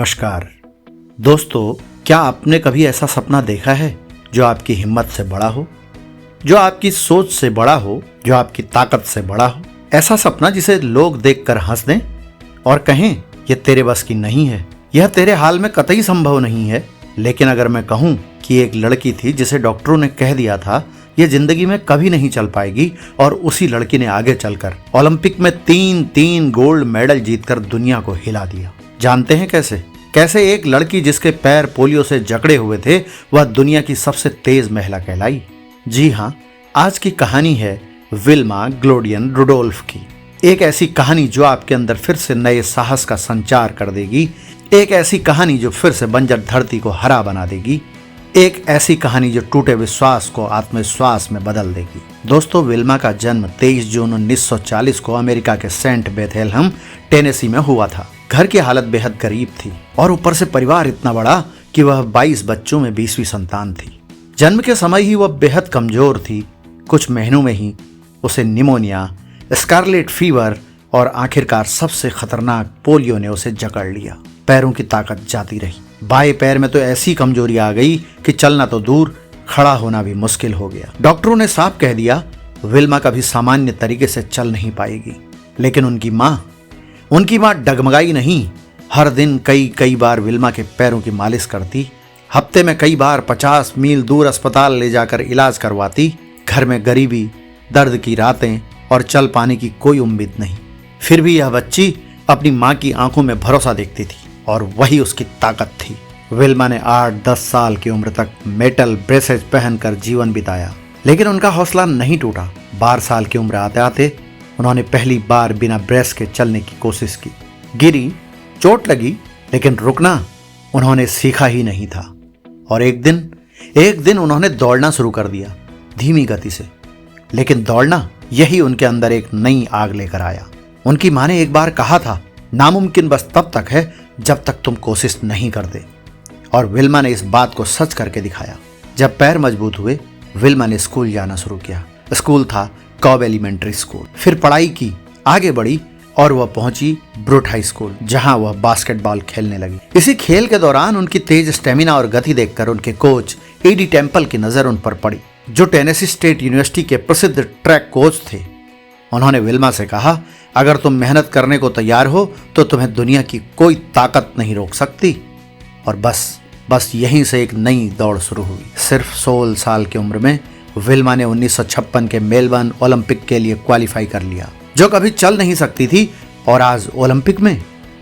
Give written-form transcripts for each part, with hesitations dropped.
नमस्कार दोस्तों, क्या आपने कभी ऐसा सपना देखा है जो आपकी हिम्मत से बड़ा हो, जो आपकी सोच से बड़ा हो, जो आपकी ताकत से बड़ा हो? ऐसा सपना जिसे लोग देखकर हंस दें और कहें यह तेरे बस की नहीं है, यह तेरे हाल में कतई संभव नहीं है। लेकिन अगर मैं कहूं कि एक लड़की थी जिसे डॉक्टरों ने कह दिया था यह जिंदगी में कभी नहीं चल पाएगी, और उसी लड़की ने आगे चलकर ओलंपिक में तीन गोल्ड मेडल जीतकर दुनिया को हिला दिया। जानते हैं कैसे एक लड़की जिसके पैर पोलियो से जकड़े हुए थे वह दुनिया की सबसे तेज महिला कहलाई। जी हाँ, आज की कहानी है विल्मा ग्लोडियन रुडोल्फ की। एक ऐसी कहानी जो आपके अंदर फिर से नए साहस का संचार कर देगी, एक ऐसी कहानी जो फिर से बंजर धरती को हरा बना देगी, एक ऐसी कहानी जो टूटे विश्वास को आत्मविश्वास में बदल देगी। दोस्तों, विल्मा का जन्म 23 जून 1940 को अमेरिका के सेंट बेथेलहम टेनेसी में हुआ था। घर की हालत बेहद गरीब थी और ऊपर से परिवार इतना बड़ा कि वह 22 बच्चों में 20वीं संतान थी। जन्म के समय ही वह बेहद कमजोर थी। कुछ महीनों में ही उसे निमोनिया, स्कारलेट फीवर और आखिरकार सबसे खतरनाक पोलियो ने उसे जकड़ लिया। पैरों की ताकत जाती रही। बाएं पैर में तो ऐसी कमजोरी आ गई कि चलना तो दूर, खड़ा होना भी मुश्किल हो गया। डॉक्टरों ने साफ कह दिया विल्मा कभी सामान्य तरीके से चल नहीं पाएगी। लेकिन उनकी माँ डगमगाई नहीं। हर दिन कई बार विल्मा के पैरों की मालिश करती, हफ्ते में कई बार 50 मील दूर अस्पताल ले जाकर इलाज करवाती। घर में गरीबी, दर्द की रातें और चल पाने की कोई उम्मीद नहीं। फिर भी यह बच्ची अपनी माँ की आंखों में भरोसा देखती थी और वही उसकी ताकत थी। विल्मा ने 8-10 साल की उम्र तक मेटल ब्रेसेस पहनकर जीवन बिताया, लेकिन उनका हौसला नहीं टूटा। 12 साल की उम्र आते आते उन्होंने पहली बार बिना ब्रेस के चलने की कोशिश की। गिरी, चोट लगी, लेकिन रुकना उन्होंने सीखा ही नहीं था। और एक दिन उन्होंने दौड़ना शुरू कर दिया, धीमी गति से। लेकिन दौड़ना यही उनके अंदर एक नई आग लेकर आया। उनकी माँ ने एक बार कहा था, नामुमकिन बस तब तक है जब तक तुम कोशिश नहीं करते। और विल्मा ने इस बात को सच करके दिखाया। जब पैर मजबूत हुए, विल्मा ने स्कूल जाना शुरू किया। स्कूल था कॉब एलिमेंट्री स्कूल। फिर पढ़ाई की, आगे बढ़ी और वह पहुंची ब्रूट हाई स्कूल, जहां वह बास्केटबॉल खेलने लगी। इसी खेल के दौरान उनकी तेज स्टेमिना और गति देखकर उनके कोच एडी टेम्पल की नजर उन पर पड़ी, जो टेनेसी स्टेट यूनिवर्सिटी के प्रसिद्ध ट्रैक कोच थे। उन्होंने विल्मा से कहा, अगर तुम मेहनत करने को तैयार हो तो तुम्हें दुनिया की कोई ताकत नहीं रोक सकती। और बस यहीं से एक नई दौड़ शुरू हुई। सिर्फ 16 साल की उम्र में विल्मा ने 1956 के मेलबर्न ओलंपिक के लिए क्वालिफाई कर लिया, जो कभी चल नहीं सकती थी। और आज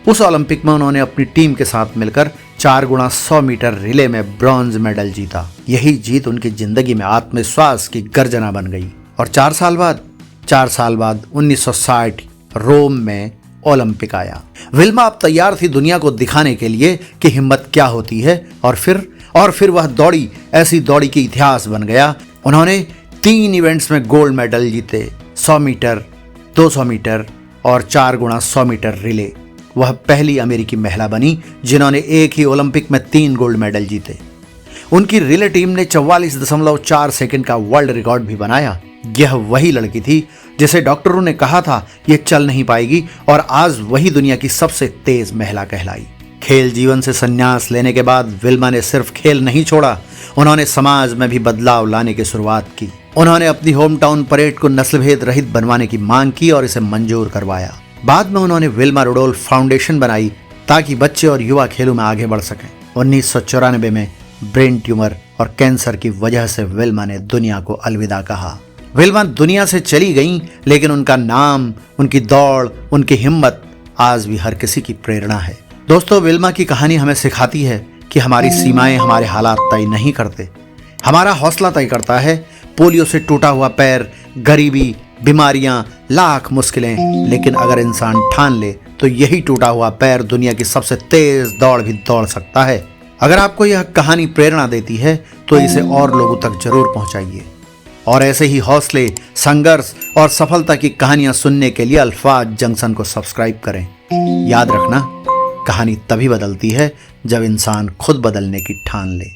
उस ओलंपिक में उन्होंने अपनी टीम के साथ मिलकर 4x100 मीटर रिले में ब्रॉन्ज मेडल जीता। यही जीत उनकी जिंदगी में आत्मविश्वास की गर्जना बन गई। और 4 साल बाद 1960 रोम में ओलंपिक आया। विल्मा अब तैयार थी दुनिया को दिखाने के लिए कि हिम्मत क्या होती है। और फिर वह दौड़ी, ऐसी दौड़ी की इतिहास बन गया। उन्होंने 3 इवेंट्स में गोल्ड मेडल जीते, 100 मीटर, 200 मीटर और 4x100 मीटर रिले। वह पहली अमेरिकी महिला बनी जिन्होंने एक ही ओलंपिक में 3 गोल्ड मेडल जीते। उनकी रिले टीम ने 44.4 सेकंड का वर्ल्ड रिकॉर्ड भी बनाया। यह वही लड़की थी जिसे डॉक्टरों ने कहा था यह चल नहीं पाएगी, और आज वही दुनिया की सबसे तेज महिला कहलाई। खेल जीवन से संन्यास लेने के बाद विल्मा ने सिर्फ खेल नहीं छोड़ा, उन्होंने समाज में भी बदलाव लाने की शुरुआत की। उन्होंने अपनी होम टाउन परेड को नस्लभेद रहित बनवाने की मांग की और इसे मंजूर करवाया। बाद में उन्होंने विल्मा रुडोल्फ फाउंडेशन बनाई ताकि बच्चे और युवा खेलों में आगे बढ़ सकें। 1994 में ब्रेन ट्यूमर और कैंसर की वजह से विल्मा ने दुनिया को अलविदा कहा। विल्मा दुनिया से चली गईं, लेकिन उनका नाम, उनकी दौड़, उनकी हिम्मत आज भी हर किसी की प्रेरणा है। दोस्तों, विल्मा की कहानी हमें सिखाती है कि हमारी सीमाएं हमारे हालात तय नहीं करते, हमारा हौसला तय करता है। पोलियो से टूटा हुआ पैर, गरीबी, बीमारियां, लाख मुश्किलें, लेकिन अगर इंसान ठान ले तो यही टूटा हुआ पैर दुनिया की सबसे तेज दौड़ भी दौड़ सकता है। अगर आपको यह कहानी प्रेरणा देती है तो इसे और लोगों तक जरूर पहुंचाइए। और ऐसे ही हौसले, संघर्ष और सफलता की कहानियां सुनने के लिए अल्फाज जंक्शन को सब्सक्राइब करें। याद रखना, कहानी तभी बदलती है जब इंसान खुद बदलने की ठान ले।